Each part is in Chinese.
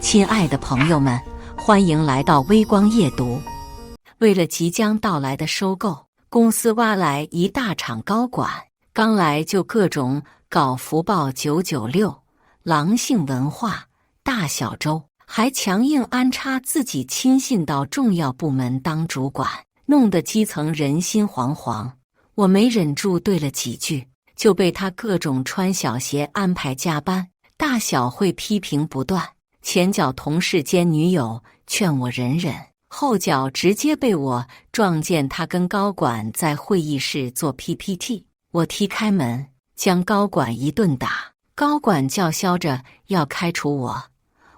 亲爱的朋友们，欢迎来到微光夜读。为了即将到来的收购，公司挖来一大厂高管，刚来就各种搞福报996、狼性文化、大小周，还强硬安插自己亲信到重要部门当主管，弄得基层人心惶惶。我没忍住对了几句，就被他各种穿小鞋安排加班，大小会批评不断。前脚同事兼女友劝我忍忍，后脚直接被我撞见他跟高管在会议室做 PPT。 我踢开门，将高管一顿打，高管叫嚣着要开除我，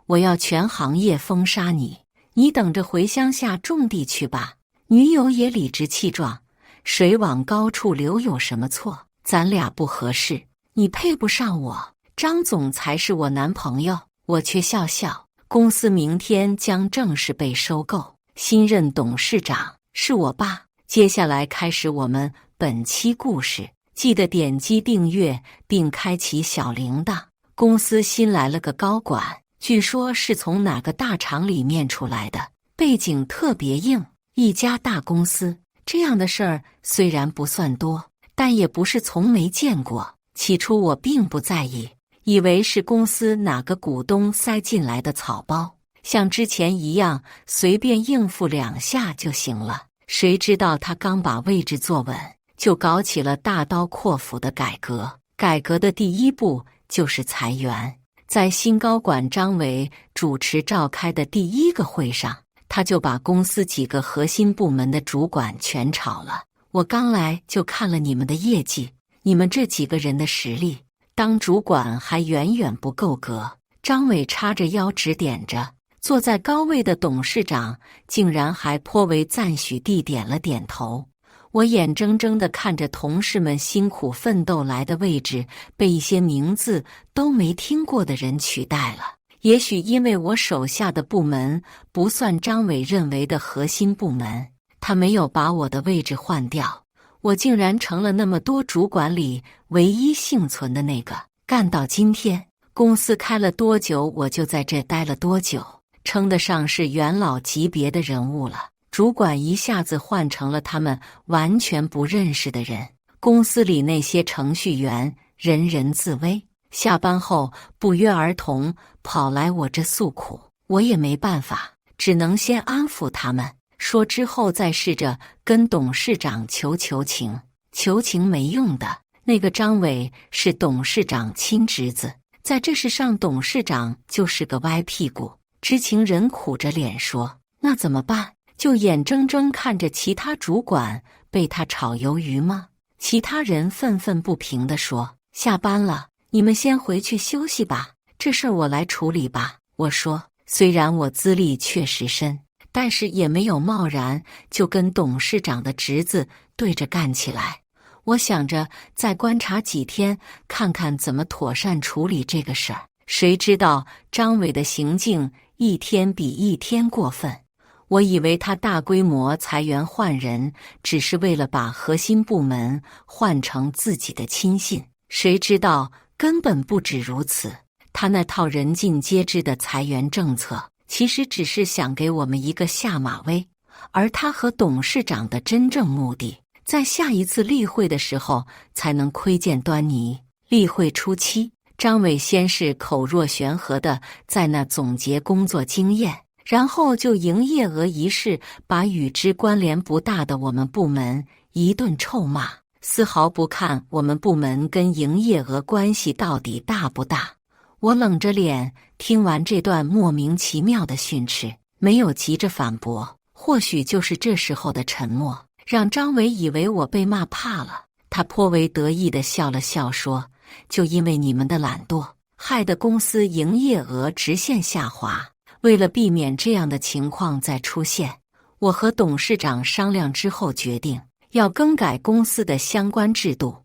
我要全行业封杀你，你等着回乡下种地去吧。女友也理直气壮，水往高处流有什么错？咱俩不合适，你配不上我，张总才是我男朋友。我却笑笑，公司明天将正式被收购，新任董事长是我爸。接下来开始我们本期故事，记得点击订阅并开启小铃铛。公司新来了个高管，据说是从哪个大厂里面出来的，背景特别硬。一家大公司这样的事儿虽然不算多，但也不是从没见过。起初我并不在意，以为是公司哪个股东塞进来的草包，像之前一样随便应付2下就行了。谁知道他刚把位置坐稳，就搞起了大刀阔斧的改革。改革的第一步就是裁员。在新高管张伟主持召开的第一个会上，他就把公司几个核心部门的主管全炒了。我刚来就看了你们的业绩，你们这几个人的实力，当主管还远远不够格。张伟叉着腰指点着，坐在高位的董事长竟然还颇为赞许地点了点头。我眼睁睁地看着同事们辛苦奋斗来的位置被一些名字都没听过的人取代了。也许因为我手下的部门不算张伟认为的核心部门，他没有把我的位置换掉，我竟然成了那么多主管里唯一幸存的那个。干到今天，公司开了多久我就在这待了多久，称得上是元老级别的人物了。主管一下子换成了他们完全不认识的人，公司里那些程序员人人自危，下班后不约而同跑来我这诉苦。我也没办法，只能先安抚他们，说之后再试着跟董事长求情。求情没用的，那个张伟是董事长亲侄子，在这事上董事长就是个歪屁股。知情人苦着脸说，那怎么办？就眼睁睁看着其他主管被他炒鱿鱼吗？其他人愤愤不平地说，下班了，你们先回去休息吧，这事儿我来处理吧。我说，虽然我资历确实深，但是也没有贸然就跟董事长的侄子对着干起来。我想着再观察几天，看看怎么妥善处理这个事儿。谁知道张伟的行径一天比一天过分。我以为他大规模裁员换人，只是为了把核心部门换成自己的亲信，谁知道根本不止如此。他那套人尽皆知的裁员政策，其实只是想给我们一个下马威，而他和董事长的真正目的，在下一次例会的时候才能窥见端倪。例会初期，张伟先是口若悬河的在那总结工作经验，然后就营业额一事把与之关联不大的我们部门一顿臭骂，丝毫不看我们部门跟营业额关系到底大不大。我冷着脸听完这段莫名其妙的训斥，没有急着反驳。或许就是这时候的沉默，让张伟以为我被骂怕了。他颇为得意地笑了笑说，就因为你们的懒惰，害得公司营业额直线下滑。为了避免这样的情况再出现，我和董事长商量之后决定要更改公司的相关制度。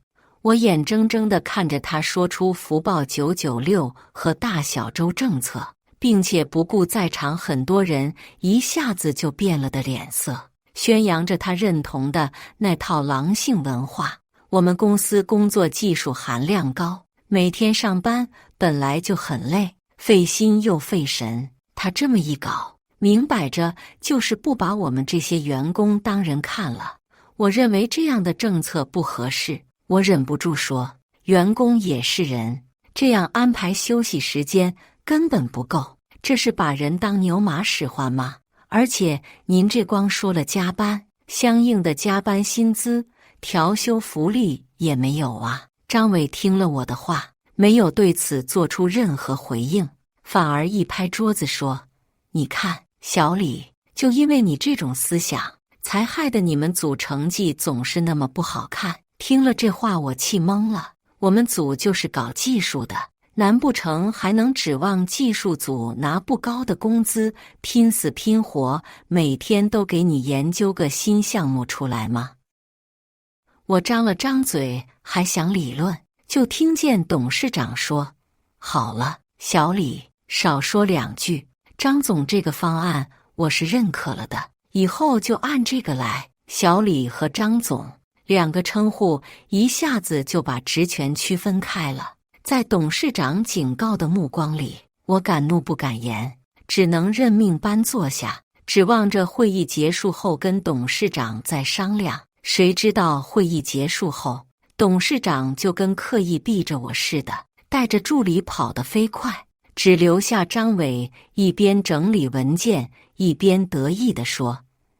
我眼睁睁地看着他说出福报996和大小周政策，并且不顾在场很多人一下子就变了的脸色，宣扬着他认同的那套狼性文化。我们公司工作技术含量高，每天上班本来就很累，费心又费神，他这么一搞，明摆着就是不把我们这些员工当人看了。我认为这样的政策不合适，我忍不住说，员工也是人，这样安排休息时间根本不够，这是把人当牛马使唤吗？而且您这光说了加班，相应的加班薪资、调休福利也没有啊。张伟听了我的话，没有对此做出任何回应，反而一拍桌子说，你看，小李，就因为你这种思想，才害得你们组成绩总是那么不好看。听了这话我气懵了，我们组就是搞技术的，难不成还能指望技术组拿不高的工资，拼死拼活，每天都给你研究个新项目出来吗？我张了张嘴，还想理论，就听见董事长说，好了，小李，少说两句，张总这个方案我是认可了的，以后就按这个来。小李和张总两个称呼一下子就把职权区分开了。在董事长警告的目光里，我敢怒不敢言，只能认命般坐下，指望着会议结束后跟董事长再商量。谁知道会议结束后，董事长就跟刻意避着我似的，带着助理跑得飞快，只留下张伟一边整理文件，一边得意地说，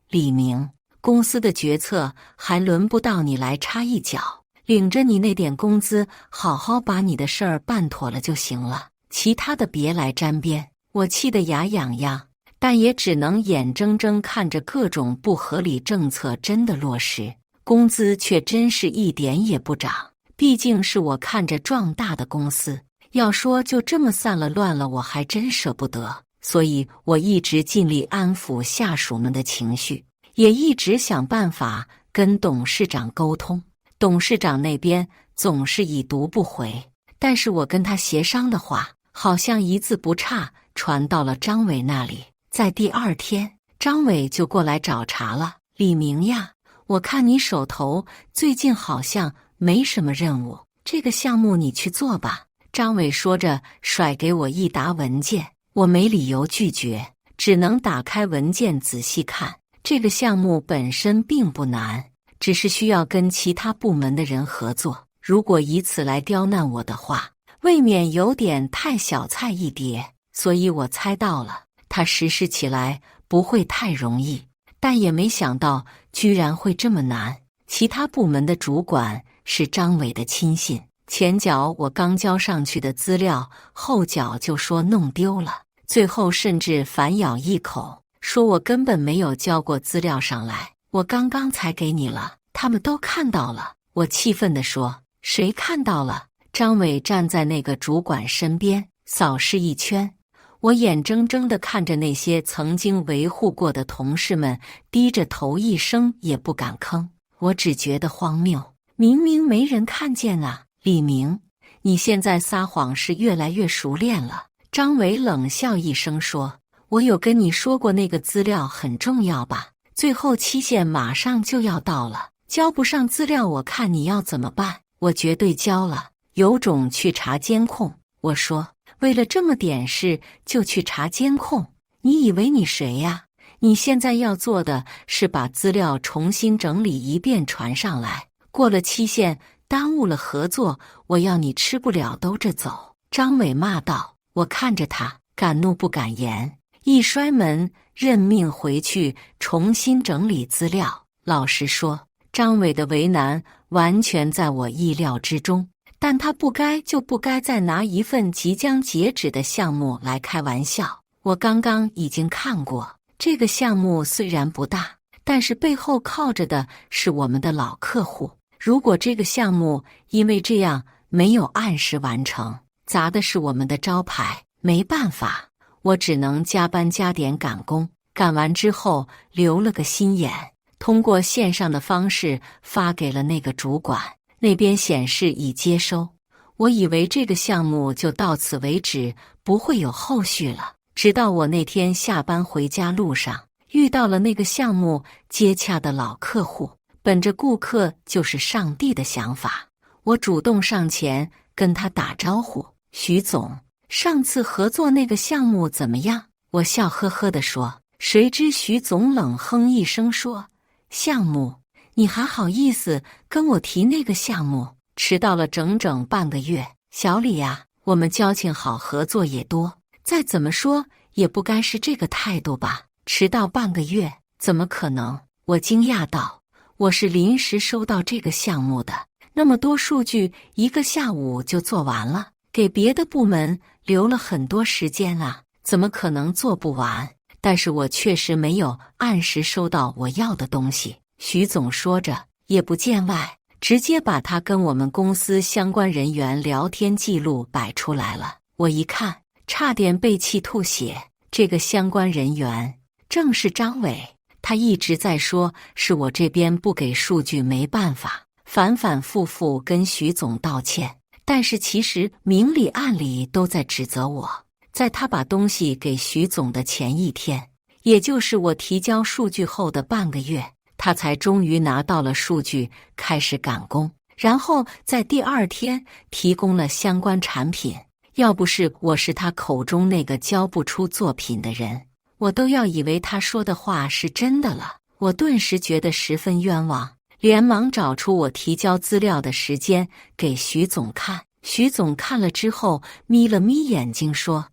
李明，公司的决策还轮不到你来插一脚，领着你那点工资，好好把你的事儿办妥了就行了，其他的别来沾边。我气得牙痒痒，但也只能眼睁睁看着各种不合理政策真的落实，工资却真是一点也不涨。毕竟是我看着壮大的公司，要说就这么散了乱了，我还真舍不得。所以我一直尽力安抚下属们的情绪，也一直想办法跟董事长沟通。董事长那边总是已读不回，但是我跟他协商的话，好像一字不差传到了张伟那里。在第二天，张伟就过来找茬了，李明呀，我看你手头最近好像没什么任务，这个项目你去做吧。张伟说着甩给我一沓文件，我没理由拒绝，只能打开文件仔细看。这个项目本身并不难，只是需要跟其他部门的人合作，如果以此来刁难我的话，未免有点太小菜一碟。所以我猜到了，他实施起来不会太容易，但也没想到居然会这么难。其他部门的主管是张伟的亲信，前脚我刚交上去的资料，后脚就说弄丢了，最后甚至反咬一口，说我根本没有交过资料上来，我刚刚才给你了，他们都看到了。我气愤地说，谁看到了？张伟站在那个主管身边，扫视一圈。我眼睁睁地看着那些曾经维护过的同事们低着头，一声也不敢吭。我只觉得荒谬，明明没人看见啊！李明，你现在撒谎是越来越熟练了。张伟冷笑一声说，我有跟你说过那个资料很重要吧？最后期限马上就要到了，交不上资料我看你要怎么办？我绝对交了，有种去查监控。我说，为了这么点事就去查监控？你以为你谁呀？你现在要做的是把资料重新整理一遍传上来，过了期限，耽误了合作，我要你吃不了兜着走。张伟骂道。我看着他，敢怒不敢言，一摔门，认命回去重新整理资料。老实说，张伟的为难完全在我意料之中，但他不该就不该再拿一份即将截止的项目来开玩笑。我刚刚已经看过，这个项目虽然不大，但是背后靠着的是我们的老客户。如果这个项目因为这样没有按时完成，砸的是我们的招牌，没办法，我只能加班加点赶工。赶完之后留了个心眼，通过线上的方式发给了那个主管，那边显示已接收。我以为这个项目就到此为止，不会有后续了。直到我那天下班回家路上遇到了那个项目接洽的老客户，本着顾客就是上帝的想法，我主动上前跟他打招呼，徐总，上次合作那个项目怎么样？我笑呵呵地说。谁知徐总冷哼一声说：“项目？你还好意思跟我提那个项目？迟到了整整半个月，小李呀，我们交情好，合作也多，再怎么说也不该是这个态度吧？迟到半个月，怎么可能？”我惊讶道：“我是临时收到这个项目的，那么多数据，一个下午就做完了，给别的部门留了很多时间啊，怎么可能做不完？但是我确实没有按时收到我要的东西。”徐总说着，也不见外，直接把他跟我们公司相关人员聊天记录摆出来了。我一看，差点被气吐血。这个相关人员正是张伟，他一直在说是我这边不给数据没办法，反反复复跟徐总道歉，但是其实明里暗里都在指责我。在他把东西给徐总的前一天，也就是我提交数据后的半个月，他才终于拿到了数据，开始赶工，然后在第二天提供了相关产品。要不是我是他口中那个交不出作品的人，我都要以为他说的话是真的了。我顿时觉得十分冤枉，连忙找出我提交资料的时间给徐总看。徐总看了之后眯了眯眼睛说：“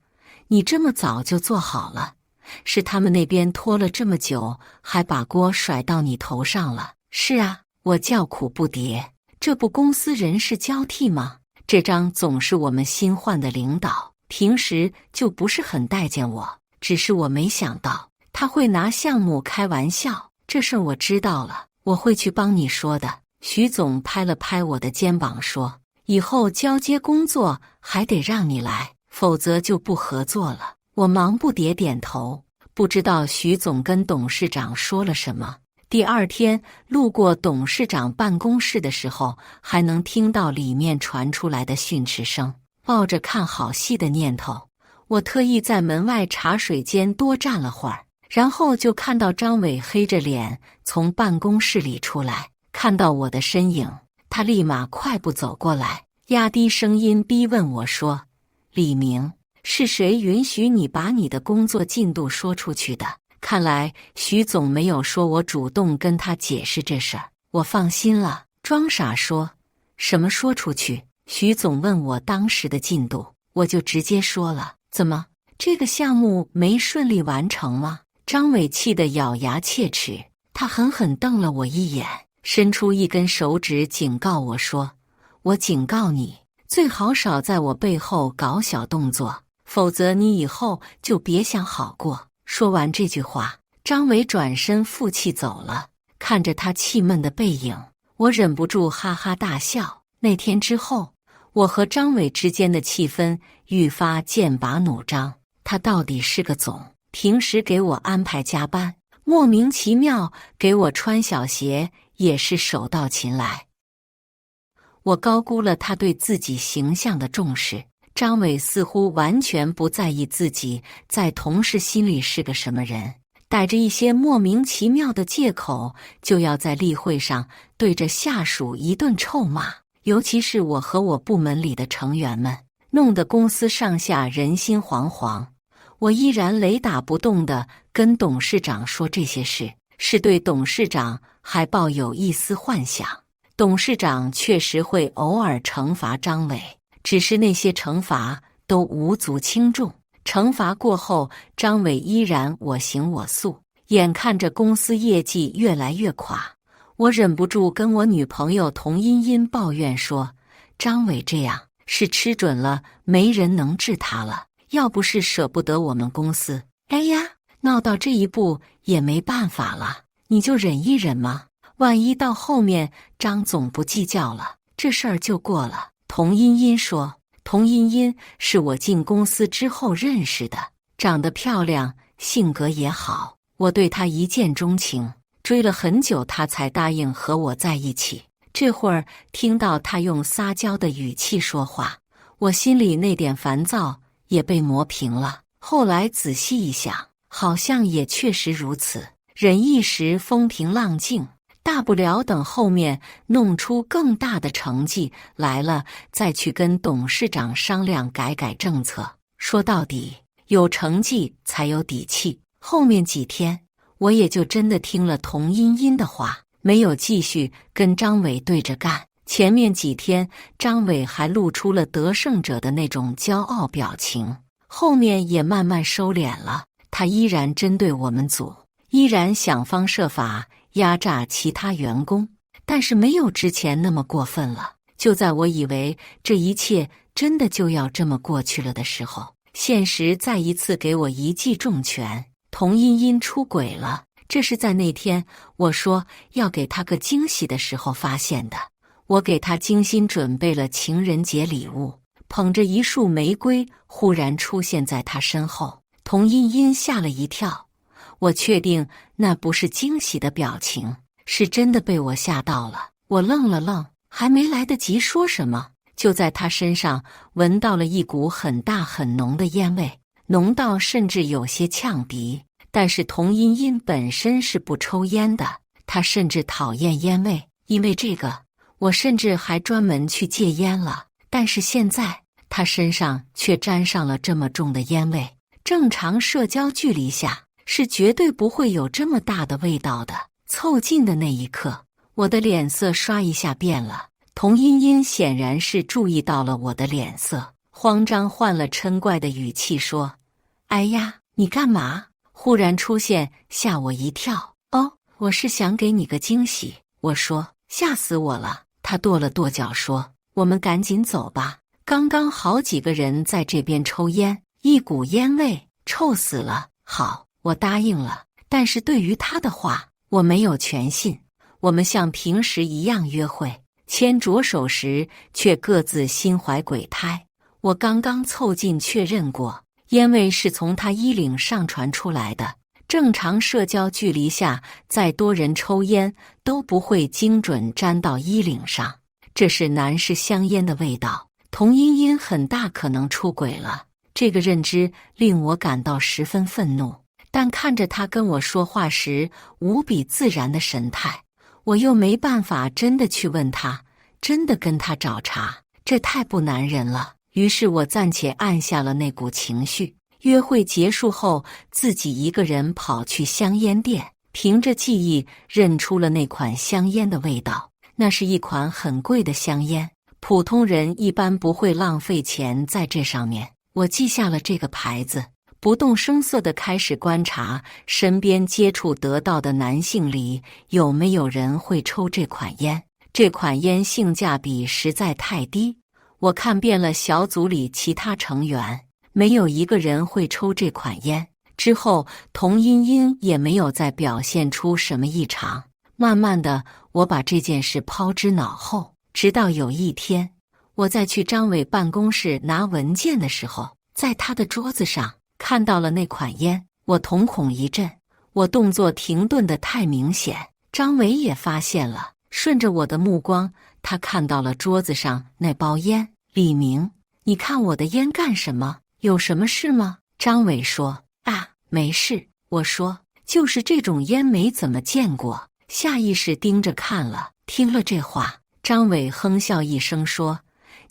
你这么早就做好了，是他们那边拖了这么久，还把锅甩到你头上了。”“是啊。”我叫苦不迭，这不公司人事交替吗？这张总是我们新换的领导，平时就不是很待见我，只是我没想到他会拿项目开玩笑。这事儿我知道了，我会去帮你说的。徐总拍了拍我的肩膀说：“以后交接工作还得让你来，否则就不合作了。”我忙不迭点头，不知道徐总跟董事长说了什么。第二天路过董事长办公室的时候，还能听到里面传出来的训斥声。抱着看好戏的念头，我特意在门外茶水间多站了会儿，然后就看到张伟黑着脸从办公室里出来，看到我的身影，他立马快步走过来，压低声音逼问我说：“李明，是谁允许你把你的工作进度说出去的？”看来徐总没有说我主动跟他解释这事儿，我放心了，装傻说：“什么说出去？”徐总问我当时的进度，我就直接说了。怎么，这个项目没顺利完成吗？张伟气得咬牙切齿，他狠狠瞪了我一眼，伸出一根手指警告我说：“我警告你，最好少在我背后搞小动作，否则你以后就别想好过。”说完这句话，张伟转身负气走了。看着他气闷的背影，我忍不住哈哈大笑。那天之后，我和张伟之间的气氛愈发剑拔弩张。他到底是个总，平时给我安排加班，莫名其妙给我穿小鞋，也是手到擒来。我高估了他对自己形象的重视。张伟似乎完全不在意自己在同事心里是个什么人，带着一些莫名其妙的借口，就要在例会上对着下属一顿臭骂，尤其是我和我部门里的成员们，弄得公司上下人心惶惶。我依然雷打不动地跟董事长说这些事，是对董事长还抱有一丝幻想。董事长确实会偶尔惩罚张伟，只是那些惩罚都无足轻重。惩罚过后，张伟依然我行我素，眼看着公司业绩越来越垮，我忍不住跟我女朋友童茵茵抱怨说：“张伟这样是吃准了没人能治他了，要不是舍不得我们公司，哎呀，闹到这一步也没办法了，你就忍一忍嘛，万一到后面张总不计较了，这事儿就过了。”童茵茵说：“童茵茵是我进公司之后认识的，长得漂亮，性格也好，我对她一见钟情，追了很久她才答应和我在一起。这会儿听到她用撒娇的语气说话，我心里那点烦躁也被磨平了。后来仔细一想，好像也确实如此，忍一时风平浪静，大不了等后面弄出更大的成绩来了，再去跟董事长商量改改政策。说到底，有成绩才有底气。后面几天，我也就真的听了童茵茵的话，没有继续跟张伟对着干。前面几天，张伟还露出了得胜者的那种骄傲表情，后面也慢慢收敛了。他依然针对我们组，依然想方设法压榨其他员工，但是没有之前那么过分了。就在我以为这一切真的就要这么过去了的时候，现实再一次给我一记重拳。童茵茵出轨了，这是在那天我说要给她个惊喜的时候发现的。我给她精心准备了情人节礼物，捧着一束玫瑰忽然出现在她身后。童茵茵吓了一跳，我确定那不是惊喜的表情，是真的被我吓到了。我愣了愣，还没来得及说什么，就在她身上闻到了一股很大很浓的烟味，浓到甚至有些呛鼻。但是童茵茵本身是不抽烟的，她甚至讨厌烟味，因为这个，我甚至还专门去戒烟了。但是现在，她身上却沾上了这么重的烟味。正常社交距离下，是绝对不会有这么大的味道的。凑近的那一刻，我的脸色唰一下变了。童茵茵显然是注意到了我的脸色，慌张换了嗔怪的语气说：“哎呀，你干嘛？忽然出现，吓我一跳。”“哦，我是想给你个惊喜。”我说。“吓死我了。”他跺了跺脚说：“我们赶紧走吧，刚刚好几个人在这边抽烟，一股烟味，臭死了。”好，我答应了，但是对于他的话，我没有全信。我们像平时一样约会，牵着手时却各自心怀鬼胎。我刚刚凑近确认过，烟味是从他衣领上传出来的。正常社交距离下，再多人抽烟都不会精准沾到衣领上，这是男士香烟的味道。童茵茵很大可能出轨了，这个认知令我感到十分愤怒。但看着他跟我说话时无比自然的神态，我又没办法真的去问他，真的跟他找茬，这太不男人了。于是我暂且按下了那股情绪。约会结束后，自己一个人跑去香烟店，凭着记忆认出了那款香烟的味道。那是一款很贵的香烟，普通人一般不会浪费钱在这上面。我记下了这个牌子，不动声色地开始观察身边接触得到的男性里有没有人会抽这款烟。这款烟性价比实在太低，我看遍了小组里其他成员，没有一个人会抽这款烟。之后，童茵茵也没有再表现出什么异常。慢慢的，我把这件事抛之脑后。直到有一天，我在去张伟办公室拿文件的时候，在他的桌子上看到了那款烟，我瞳孔一震，我动作停顿得太明显。张伟也发现了，顺着我的目光，他看到了桌子上那包烟。李明，你看我的烟干什么？有什么事吗？张伟说：“啊，没事。”我说：“就是这种烟没怎么见过。”下意识盯着看了。听了这话，张伟哼笑一声说：“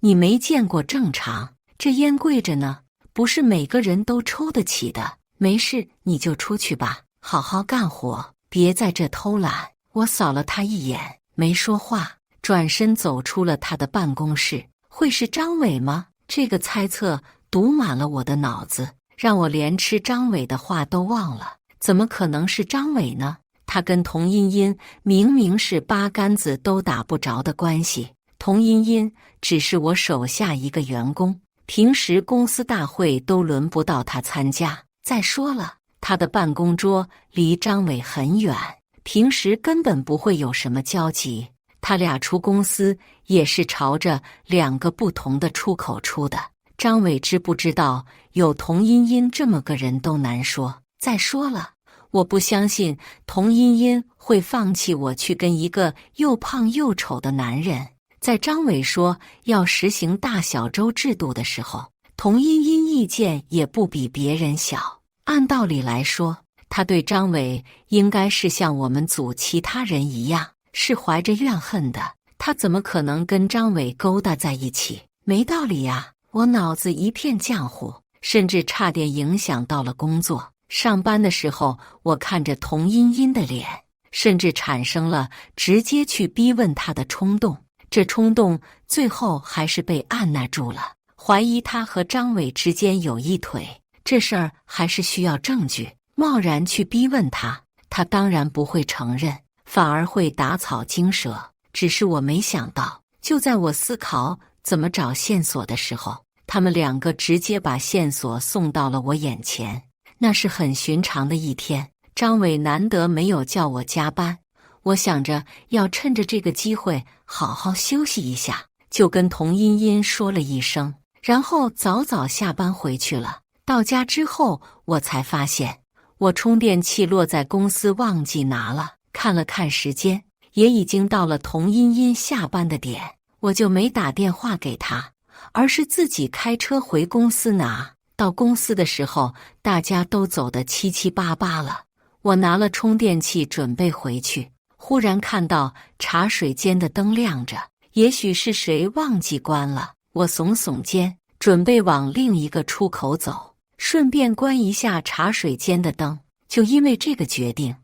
你没见过正常，这烟贵着呢，不是每个人都抽得起的。没事，你就出去吧，好好干活，别在这偷懒。”我扫了他一眼，没说话，转身走出了他的办公室。会是张伟吗？这个猜测堵满了我的脑子，让我连吃张伟的话都忘了。怎么可能是张伟呢？他跟童茵茵明明是八竿子都打不着的关系。童茵茵只是我手下一个员工，平时公司大会都轮不到他参加。再说了，他的办公桌离张伟很远，平时根本不会有什么交集。他俩出公司也是朝着两个不同的出口出的。张伟知不知道有童茵茵这么个人都难说。再说了，我不相信童茵茵会放弃我去跟一个又胖又丑的男人。在张伟说要实行大小周制度的时候，童茵茵意见也不比别人小。按道理来说，他对张伟应该是像我们组其他人一样，是怀着怨恨的。他怎么可能跟张伟勾搭在一起？没道理呀！我脑子一片浆糊，甚至差点影响到了工作。上班的时候，我看着童茵茵的脸，甚至产生了直接去逼问她的冲动。这冲动最后还是被按捺住了，怀疑她和张伟之间有一腿。这事儿还是需要证据，贸然去逼问他，他当然不会承认，反而会打草惊蛇。只是我没想到，就在我思考怎么找线索的时候，他们两个直接把线索送到了我眼前。那是很寻常的一天，张伟难得没有叫我加班，我想着要趁着这个机会好好休息一下，就跟童茵茵说了一声，然后早早下班回去了。到家之后，我才发现我充电器落在公司忘记拿了，看了看时间，也已经到了童茵茵下班的点，我就没打电话给她，而是自己开车回公司拿。到公司的时候，大家都走得七七八八了，我拿了充电器准备回去，忽然看到茶水间的灯亮着，也许是谁忘记关了，我耸耸肩，准备往另一个出口走，顺便关一下茶水间的灯。就因为这个决定，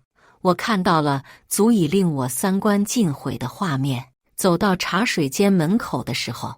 我看到了足以令我三观尽毁的画面。走到茶水间门口的时候，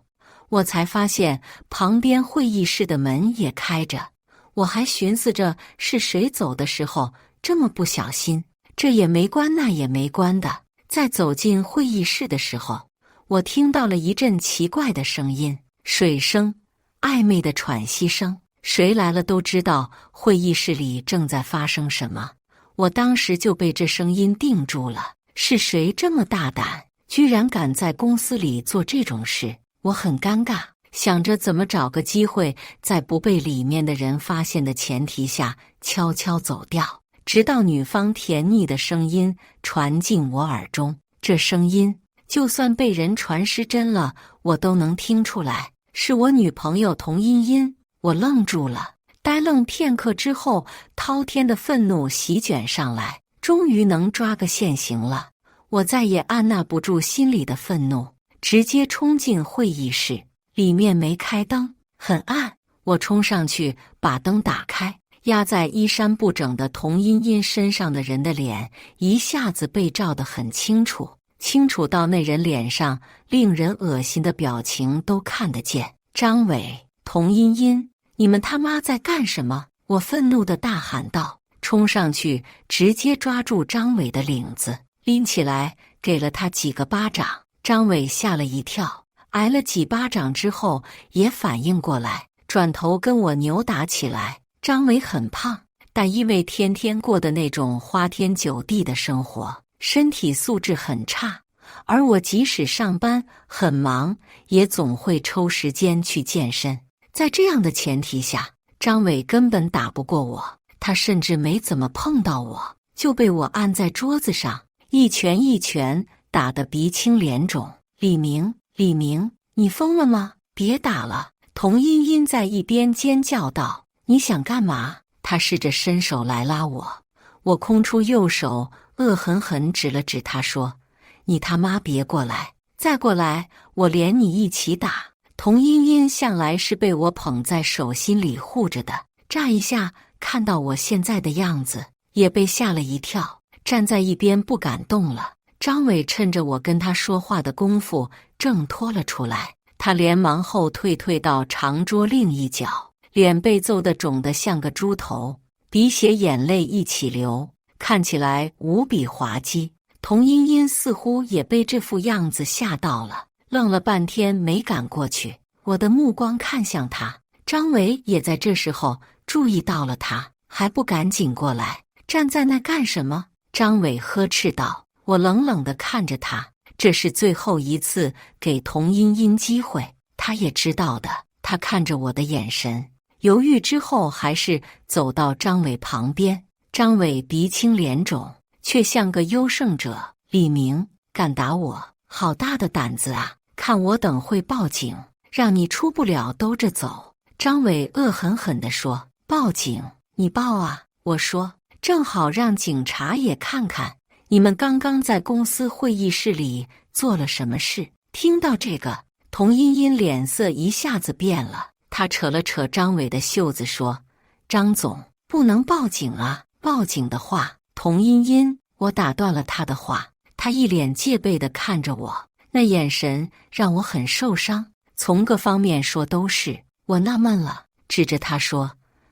我才发现旁边会议室的门也开着。我还寻思着是谁走的时候这么不小心，这也没关那也没关的。在走进会议室的时候，我听到了一阵奇怪的声音，水声，暧昧的喘息声。谁来了都知道会议室里正在发生什么，我当时就被这声音定住了。是谁这么大胆，居然敢在公司里做这种事？我很尴尬，想着怎么找个机会，在不被里面的人发现的前提下悄悄走掉，直到女方甜腻的声音传进我耳中。这声音就算被人传失真了，我都能听出来是我女朋友童茵茵。我愣住了，呆愣片刻之后，滔天的愤怒席卷上来，终于能抓个现行了。我再也按捺不住心里的愤怒，直接冲进会议室。里面没开灯，很暗。我冲上去把灯打开，压在衣衫不整的童茵茵身上的人的脸一下子被照得很清楚，清楚到那人脸上令人恶心的表情都看得见。张伟，童茵茵，你们他妈在干什么？我愤怒地大喊道，冲上去直接抓住张伟的领子，拎起来给了他几个巴掌。张伟吓了一跳，挨了几巴掌之后也反应过来，转头跟我扭打起来。张伟很胖，但因为天天过的那种花天酒地的生活，身体素质很差。而我即使上班很忙，也总会抽时间去健身。在这样的前提下，张伟根本打不过我，他甚至没怎么碰到我，就被我按在桌子上，一拳一拳打得鼻青脸肿。李明，李明，你疯了吗？别打了！童茵茵在一边尖叫道。你想干嘛？他试着伸手来拉我，我空出右手，恶狠狠指了指他说，你他妈别过来，再过来我连你一起打。童茵茵向来是被我捧在手心里护着的，乍一下看到我现在的样子，也被吓了一跳，站在一边不敢动了。张伟趁着我跟他说话的功夫挣脱了出来，他连忙后退到长桌另一角，脸被揍得肿得像个猪头，鼻血眼泪一起流，看起来无比滑稽。童茵茵似乎也被这副样子吓到了，愣了半天没敢过去。我的目光看向他，张伟也在这时候注意到了他，还不赶紧过来，站在那干什么？张伟呵斥道。我冷冷地看着他，这是最后一次给童茵茵机会，他也知道的。他看着我的眼神犹豫之后，还是走到张伟旁边。张伟鼻青脸肿，却像个优胜者。李明，敢打我，好大的胆子啊！看我等会报警，让你出不了兜着走。张伟恶狠狠地说。报警？你报啊！我说，正好让警察也看看你们刚刚在公司会议室里做了什么事。听到这个，童茵茵脸色一下子变了，他扯了扯张伟的袖子说：“张总，不能报警啊！报警的话，童茵茵……”我打断了他的话。他一脸戒备地看着我，那眼神让我很受伤。从各方面说都是。我纳闷了，指着他说：“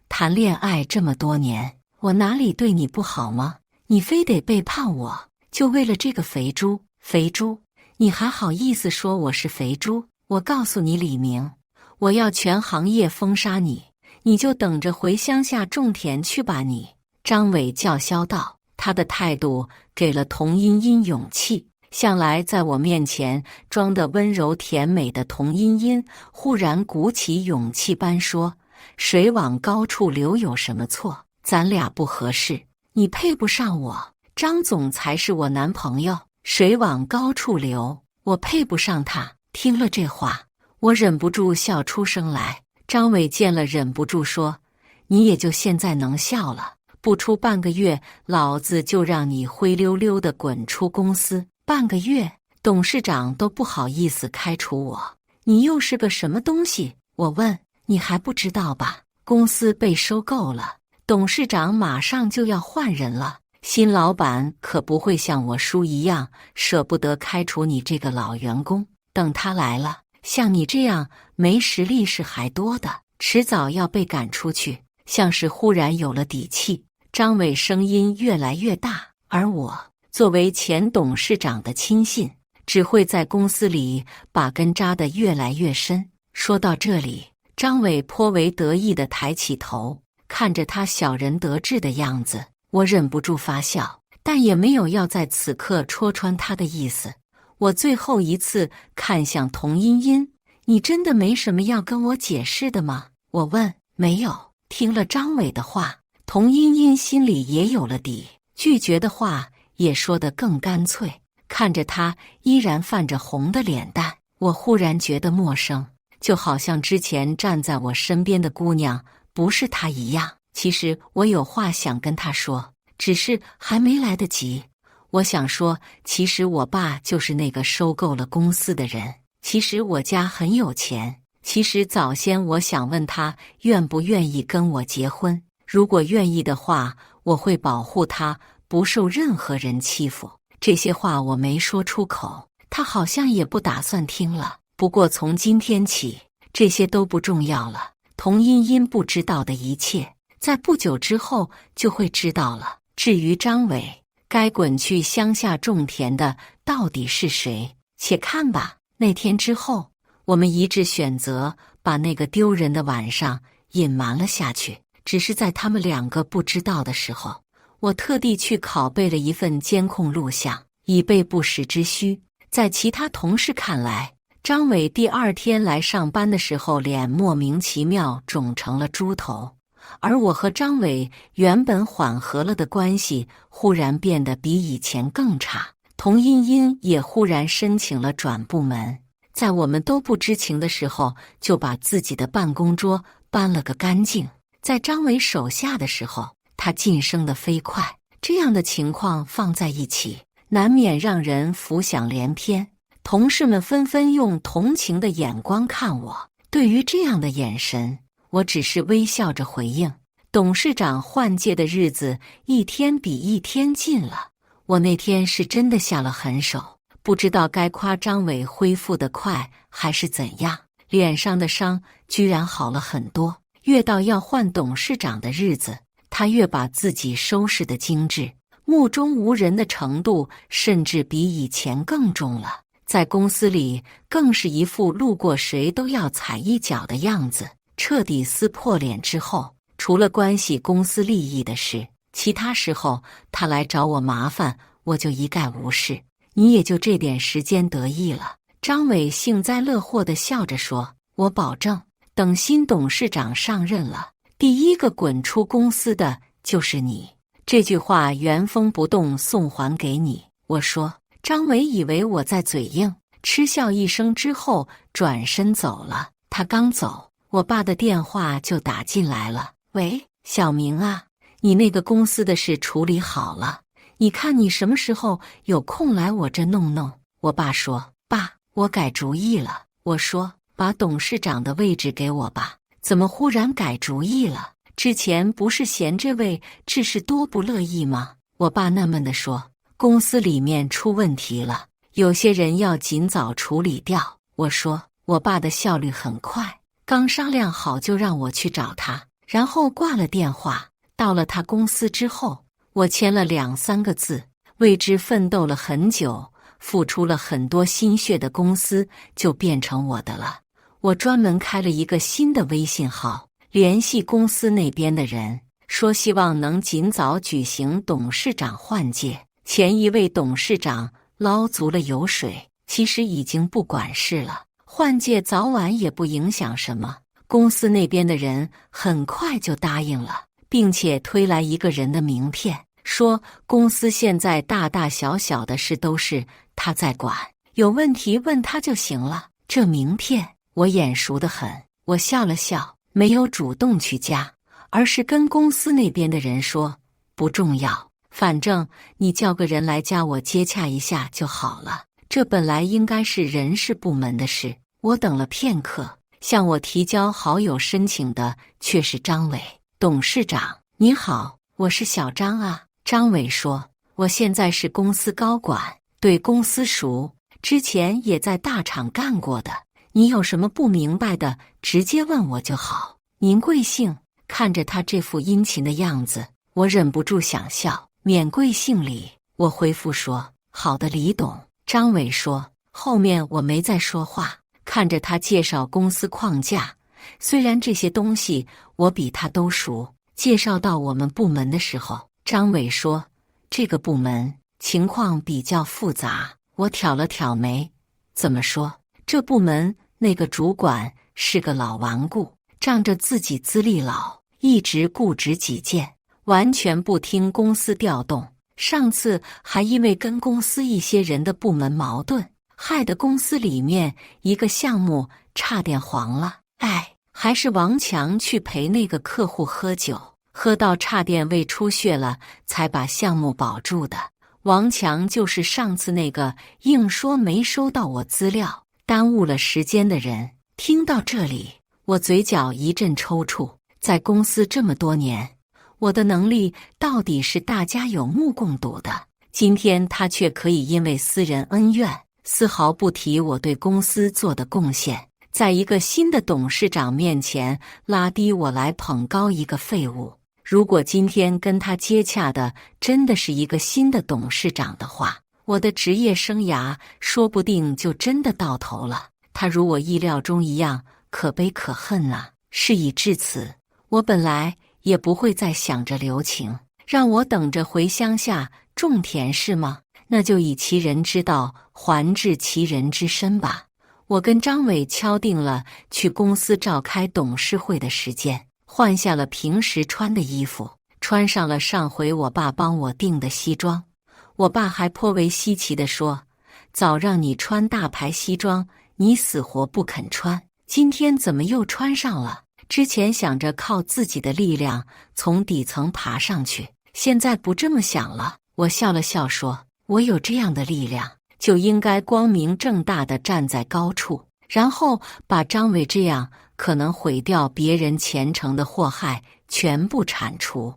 谈恋爱这么多年，我哪里对你不好吗？你非得背叛我，就为了这个肥猪？肥猪？你还好意思说我是肥猪？我告诉你，李明，我要全行业封杀你，你就等着回乡下种田去吧你！”张伟叫嚣道。他的态度给了童茵茵勇气。向来在我面前装得温柔甜美的童茵茵，忽然鼓起勇气般说：“水往高处流有什么错？咱俩不合适，你配不上我。张总才是我男朋友，水往高处流，我配不上他。”听了这话，我忍不住笑出声来。张伟见了，忍不住说：“你也就现在能笑了。不出半个月，老子就让你灰溜溜的滚出公司。半个月，董事长都不好意思开除我。你又是个什么东西？”我问。“你还不知道吧？公司被收购了，董事长马上就要换人了。新老板可不会像我叔一样舍不得开除你这个老员工。等他来了，像你这样没实力是还多的，迟早要被赶出去。”像是忽然有了底气。张伟声音越来越大，而我作为前董事长的亲信，只会在公司里把根扎得越来越深。说到这里，张伟颇为得意地抬起头，看着他小人得志的样子，我忍不住发笑，但也没有要在此刻戳穿他的意思。我最后一次看向童茵茵：“你真的没什么要跟我解释的吗？”我问。“没有。”听了张伟的话，童茵茵心里也有了底，拒绝的话也说得更干脆。看着他依然泛着红的脸蛋，我忽然觉得陌生，就好像之前站在我身边的姑娘不是她一样。其实我有话想跟她说，只是还没来得及。我想说，其实我爸就是那个收购了公司的人，其实我家很有钱，其实早先我想问他愿不愿意跟我结婚，如果愿意的话，我会保护他不受任何人欺负。这些话我没说出口，他好像也不打算听了。不过从今天起，这些都不重要了。童茵茵不知道的一切，在不久之后就会知道了。至于张伟，该滚去乡下种田的到底是谁？且看吧。那天之后，我们一致选择把那个丢人的晚上隐瞒了下去。只是在他们两个不知道的时候，我特地去拷贝了一份监控录像，以备不时之需。在其他同事看来，张伟第二天来上班的时候，脸莫名其妙肿成了猪头，而我和张伟原本缓和了的关系，忽然变得比以前更差。童茵茵也忽然申请了转部门，在我们都不知情的时候，就把自己的办公桌搬了个干净。在张伟手下的时候，他晋升得飞快。这样的情况放在一起，难免让人浮想联翩。同事们纷纷用同情的眼光看我，对于这样的眼神，我只是微笑着回应。董事长换届的日子一天比一天近了，我那天是真的下了狠手，不知道该夸张伟恢复得快还是怎样，脸上的伤居然好了很多。越到要换董事长的日子，他越把自己收拾得精致，目中无人的程度甚至比以前更重了。在公司里更是一副路过谁都要踩一脚的样子。彻底撕破脸之后，除了关系公司利益的事，其他时候他来找我麻烦，我就一概无视。你也就这点时间得意了。张伟幸灾乐祸地笑着说：“我保证，等新董事长上任了，第一个滚出公司的就是你。”这句话原封不动送还给你。我说。张伟以为我在嘴硬，嗤笑一声之后转身走了。他刚走，我爸的电话就打进来了。喂，小明啊，你那个公司的事处理好了，你看你什么时候有空来我这弄弄。我爸说，爸，我改主意了。我说，把董事长的位置给我吧，怎么忽然改主意了？之前不是嫌这位治事多不乐意吗？我爸纳闷地说，公司里面出问题了，有些人要尽早处理掉。我说，我爸的效率很快，刚商量好就让我去找他，然后挂了电话。到了他公司之后，我签了2、3个字，为之奋斗了很久，付出了很多心血的公司就变成我的了。我专门开了一个新的微信号，联系公司那边的人，说希望能尽早举行董事长换届。前一位董事长捞足了油水，其实已经不管事了，换届早晚也不影响什么。公司那边的人很快就答应了，并且推来一个人的名片，说公司现在大大小小的事都是他在管，有问题问他就行了。这名片我眼熟得很，我笑了笑，没有主动去加，而是跟公司那边的人说，不重要，反正你叫个人来加我接洽一下就好了。这本来应该是人事部门的事。我等了片刻，向我提交好友申请的却是张伟。董事长你好，我是小张啊。张伟说，我现在是公司高管，对公司熟，之前也在大厂干过的，你有什么不明白的直接问我就好。您贵姓？看着他这副殷勤的样子，我忍不住想笑。免贵姓李，我回复说，好的李董。张伟说，后面我没再说话，看着他介绍公司框架，虽然这些东西我比他都熟。介绍到我们部门的时候，张伟说，这个部门情况比较复杂。我挑了挑眉，怎么说？这部门那个主管是个老顽固，仗着自己资历老，一直固执己见，完全不听公司调动。上次还因为跟公司一些人的部门矛盾，害得公司里面一个项目差点黄了。还是王强去陪那个客户喝酒，喝到差点胃出血了，才把项目保住的。王强就是上次那个硬说没收到我资料，耽误了时间的人。听到这里，我嘴角一阵抽搐。在公司这么多年，我的能力到底是大家有目共睹的，今天他却可以因为私人恩怨，丝毫不提我对公司做的贡献，在一个新的董事长面前拉低我来捧高一个废物。如果今天跟他接洽的真的是一个新的董事长的话，我的职业生涯说不定就真的到头了。他如我意料中一样可悲可恨啊！事已至此，我本来也不会再想着留情，让我等着回乡下种田是吗？那就以其人之道还治其人之身吧。我跟张伟敲定了去公司召开董事会的时间，换下了平时穿的衣服，穿上了上回我爸帮我订的西装。我爸还颇为稀奇地说，早让你穿大牌西装，你死活不肯穿，今天怎么又穿上了？之前想着靠自己的力量从底层爬上去，现在不这么想了。我笑了笑说，我有这样的力量，就应该光明正大地站在高处，然后把张伟这样可能毁掉别人前程的祸害全部铲除。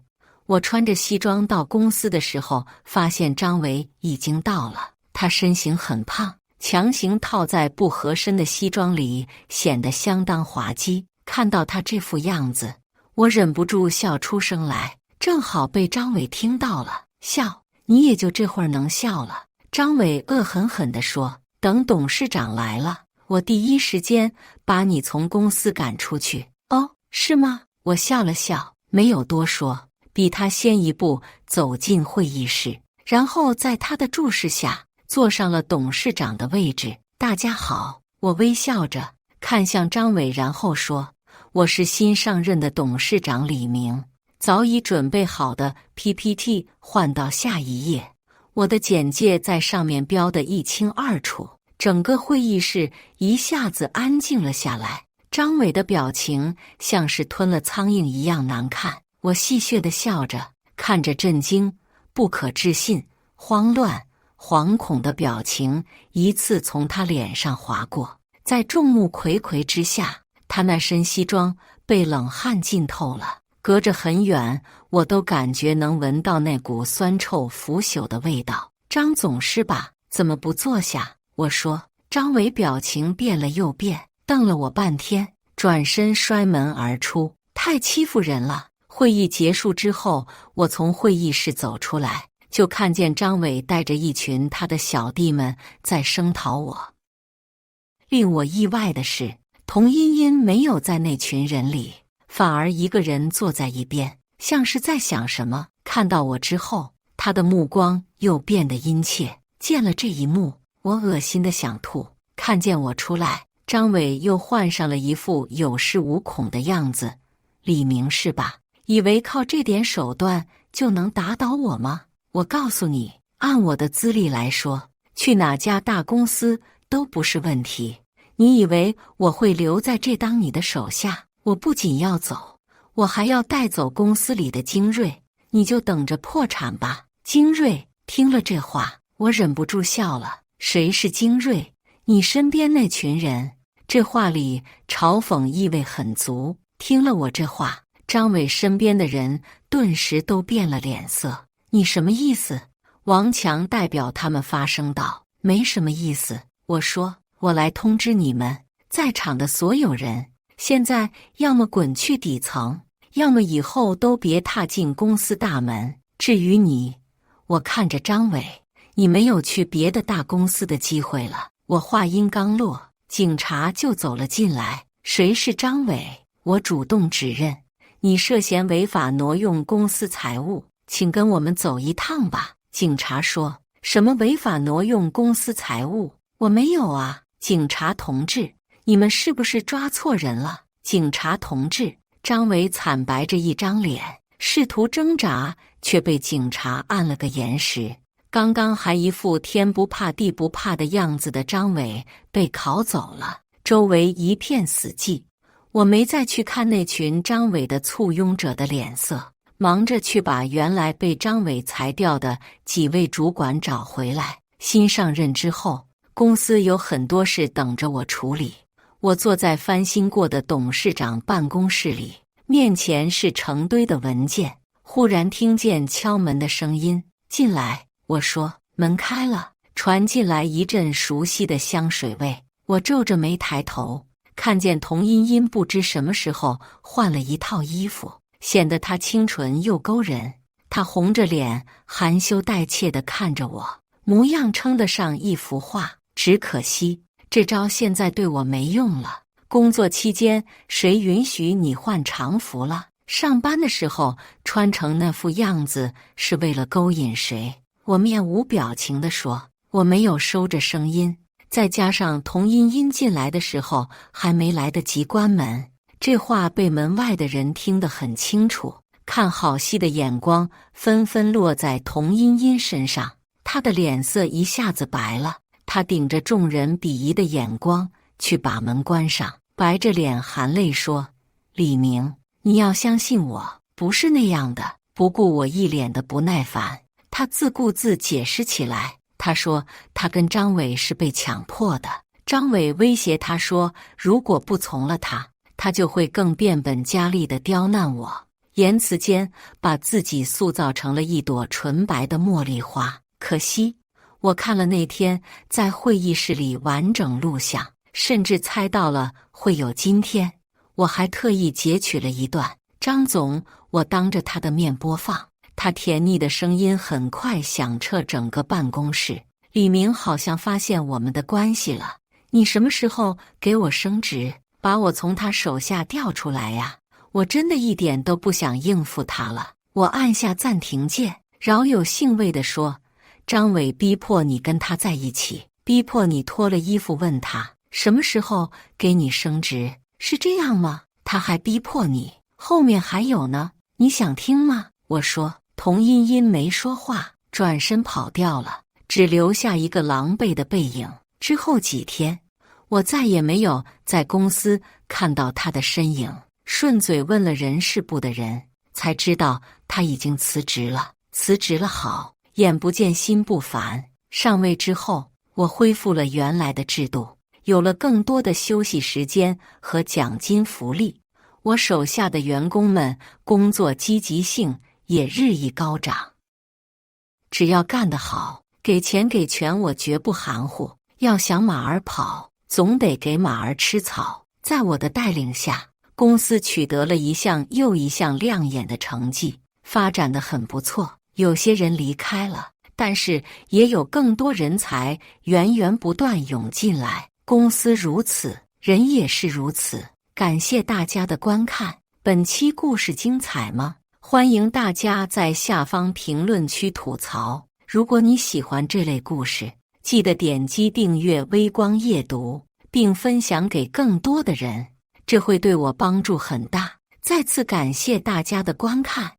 我穿着西装到公司的时候，发现张伟已经到了。他身形很胖，强行套在不合身的西装里，显得相当滑稽。看到他这副样子，我忍不住笑出声来，正好被张伟听到了。笑，你也就这会儿能笑了。张伟恶狠狠地说，等董事长来了，我第一时间把你从公司赶出去。哦，是吗？我笑了笑，没有多说，比他先一步走进会议室，然后在他的注视下坐上了董事长的位置。大家好，我微笑着看向张伟，然后说，我是新上任的董事长李明。早已准备好的 PPT 换到下一页，我的简介在上面标得一清二楚。整个会议室一下子安静了下来，张伟的表情像是吞了苍蝇一样难看。我戏谑地笑着，看着震惊、不可置信、慌乱、惶恐的表情一次从他脸上划过。在众目睽睽之下，他那身西装被冷汗浸透了，隔着很远，我都感觉能闻到那股酸臭腐朽的味道。张总是吧？怎么不坐下？我说。张伟表情变了又变，瞪了我半天，转身摔门而出。太欺负人了！会议结束之后，我从会议室走出来，就看见张伟带着一群他的小弟们在声讨我。令我意外的是，童茵茵没有在那群人里，反而一个人坐在一边，像是在想什么。看到我之后，他的目光又变得殷切。见了这一幕，我恶心的想吐。看见我出来，张伟又换上了一副有恃无恐的样子。李明是吧？以为靠这点手段就能打倒我吗？我告诉你，按我的资历来说，去哪家大公司都不是问题。你以为我会留在这当你的手下？我不仅要走，我还要带走公司里的精锐，你就等着破产吧。精锐，听了这话，我忍不住笑了。谁是精锐？你身边那群人。这话里嘲讽意味很足。听了我这话，张伟身边的人顿时都变了脸色。你什么意思？王强代表他们发声道。没什么意思。我说，我来通知你们，在场的所有人，现在要么滚去底层，要么以后都别踏进公司大门。至于你，我看着张伟，你没有去别的大公司的机会了。我话音刚落，警察就走了进来。谁是张伟？我主动指认，你涉嫌违法挪用公司财物，请跟我们走一趟吧。警察说。什么违法挪用公司财物？我没有啊。警察同志，你们是不是抓错人了？警察同志，张伟惨白着一张脸，试图挣扎，却被警察按了个严实。刚刚还一副天不怕地不怕的样子的张伟被铐走了，周围一片死寂。我没再去看那群张伟的簇拥者的脸色，忙着去把原来被张伟裁掉的几位主管找回来。新上任之后，公司有很多事等着我处理。我坐在翻新过的董事长办公室里，面前是成堆的文件。忽然听见敲门的声音，进来。我说，门开了，传进来一阵熟悉的香水味。我皱着眉抬头，看见童茵茵不知什么时候换了一套衣服，显得她清纯又勾人。她红着脸，含羞带怯地看着我，模样称得上一幅画。只可惜，这招现在对我没用了。工作期间，谁允许你换常服了？上班的时候穿成那副样子，是为了勾引谁？我面无表情地说。我没有收着声音，再加上童茵茵进来的时候还没来得及关门，这话被门外的人听得很清楚。看好戏的眼光纷纷落在童茵茵身上，她的脸色一下子白了。她顶着众人鄙夷的眼光去把门关上，白着脸含泪说：李明，你要相信我，不是那样的。不顾我一脸的不耐烦，他自顾自解释起来。他说他跟张伟是被强迫的，张伟威胁他说，如果不从了他，他就会更变本加厉地刁难我。言辞间把自己塑造成了一朵纯白的茉莉花。可惜我看了那天在会议室里完整录像，甚至猜到了会有今天。我还特意截取了一段，张总，我当着他的面播放。他甜腻的声音很快响彻整个办公室。李明好像发现我们的关系了，你什么时候给我升职，把我从他手下调出来呀？我真的一点都不想应付他了。我按下暂停键，饶有兴味地说，张伟逼迫你跟他在一起，逼迫你脱了衣服问他什么时候给你升职，是这样吗？他还逼迫你，后面还有呢，你想听吗？我说。童茵茵没说话，转身跑掉了，只留下一个狼狈的背影。之后几天，我再也没有在公司看到他的身影。顺嘴问了人事部的人，才知道他已经辞职了。辞职了好，眼不见心不烦。上位之后，我恢复了原来的制度，有了更多的休息时间和奖金福利。我手下的员工们工作积极性也日益高涨。只要干得好，给钱给权，我绝不含糊。要想马儿跑，总得给马儿吃草。在我的带领下，公司取得了一项又一项亮眼的成绩，发展得很不错。有些人离开了，但是也有更多人才源源不断涌进来。公司如此，人也是如此。感谢大家的观看，本期故事精彩吗？欢迎大家在下方评论区吐槽。如果你喜欢这类故事，记得点击订阅微光夜读，并分享给更多的人，这会对我帮助很大。再次感谢大家的观看。